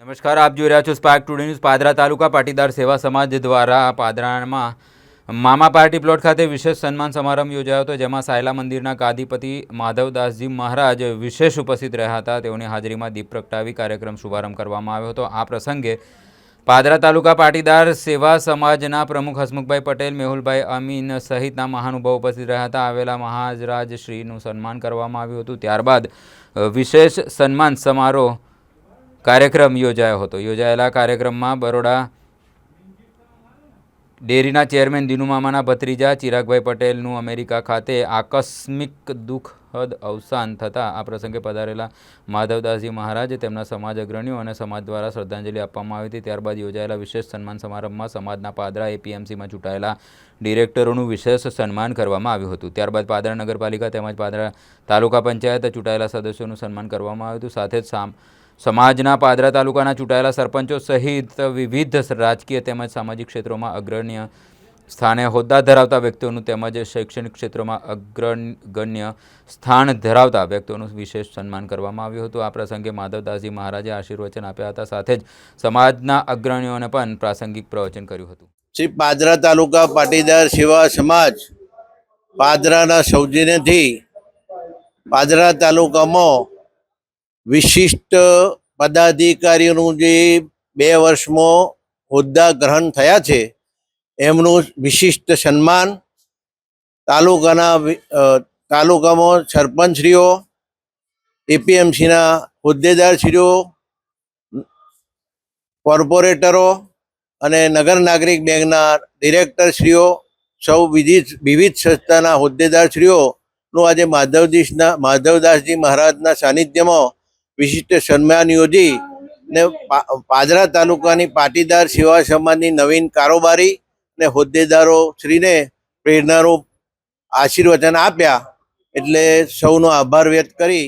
નમસ્કાર, આપ જોઈ રહ્યા છો સ્પાર્ક ટુડે ન્યૂઝ. પાદરા તાલુકા પાટીદાર સેવા સમાજ દ્વારા પાદરામાં મામા પાર્ટી પ્લોટ ખાતે વિશેષ સન્માન સમારંભ યોજાયો હતો, જેમાં સાયલા મંદિરના ગાદીપતિ માધવદાસજી મહારાજ વિશેષ ઉપસ્થિત રહ્યા હતા. તેઓની હાજરીમાં દીપ પ્રગટાવી કાર્યક્રમ શુભારંભ કરવામાં આવ્યો હતો. આ પ્રસંગે પાદરા તાલુકા પાટીદાર સેવા સમાજના પ્રમુખ હસમુખભાઈ પટેલ, મેહુલભાઈ અમીન સહિતના મહાનુભાવો ઉપસ્થિત રહ્યા હતા. આવેલા મહારાજશ્રીનું સન્માન કરવામાં આવ્યું હતું. ત્યારબાદ વિશેષ સન્માન સમારોહ કાર્યક્રમ યોજાયો હતો. યોજાયેલા કાર્યક્રમમાં બરોડા ડેરીના ચેરમેન દિનુમામાના ભત્રીજા ચિરાગભાઈ પટેલનું અમેરિકા ખાતે આકસ્મિક દુઃખદ અવસાન થતાં આ પ્રસંગે પધારેલા માધવદાસજી મહારાજ, તેમના સમાજ અગ્રણીઓ અને સમાજ દ્વારા શ્રદ્ધાંજલિ આપવામાં આવી હતી. ત્યારબાદ યોજાયેલા વિશેષ સન્માન સમારંભમાં સમાજના પાદરા એપીએમસીમાં ચૂંટાયેલા ડિરેક્ટરોનું વિશેષ સન્માન કરવામાં આવ્યું હતું. ત્યારબાદ પાદરા નગરપાલિકા તેમજ પાદરા તાલુકા પંચાયત ચૂંટાયેલા સદસ્યોનું સન્માન કરવામાં આવ્યું હતું. સાથે જ સમાજના પાદરા તાલુકાના ચૂંટાયેલા સરપંચો સહિત વિવિધ રાજકીય તેમજ સામાજિક ક્ષેત્રોમાં અગ્રણ્ય સ્થાને હોદ્દા ધરાવતા વ્યક્તિઓનું તેમજ શૈક્ષણિક ક્ષેત્રોમાં અગ્રગણ્ય સ્થાન ધરાવતા વ્યક્તિઓનું વિશેષ સન્માન કરવામાં આવ્યું હતું. આ પ્રસંગે માધવદાસજી મહારાજે આશીર્વચન આપ્યા હતા. સાથે જ સમાજના અગ્રણીઓને પણ પ્રાસંગિક પ્રવચન કર્યું હતું. શ્રી પાદરા તાલુકા પાટીદાર સેવા સમાજ પાદરાના સૌજન્યથી પાદરા તાલુકામાં વિશિષ્ટ પદાધિકારીઓનું જે 2 વર્ષમાં હોદ્દા ગ્રહણ થયા છે એમનું વિશિષ્ટ સન્માન તાલુકામાં સરપંચશ્રીઓ, એપીએમસીના હોદ્દેદારશ્રીઓ, કોર્પોરેટરો અને નગર નાગરિક બેંકના ડિરેક્ટરશ્રીઓ, સૌ વિવિધ સંસ્થાના હોદ્દેદારશ્રીઓનું આજે માધવદાસજી મહારાજના સાનિધ્યમાં વિશિષ્ટ સન્માન યોજી ને પાદરા તાલુકાની પાટીદાર સેવા સમાજની નવીન કારોબારી અને હોદ્દેદારો શ્રીને પ્રેરણારૂપ આશીર્વચન આપ્યા. એટલે સૌનો આભાર વ્યક્ત કરી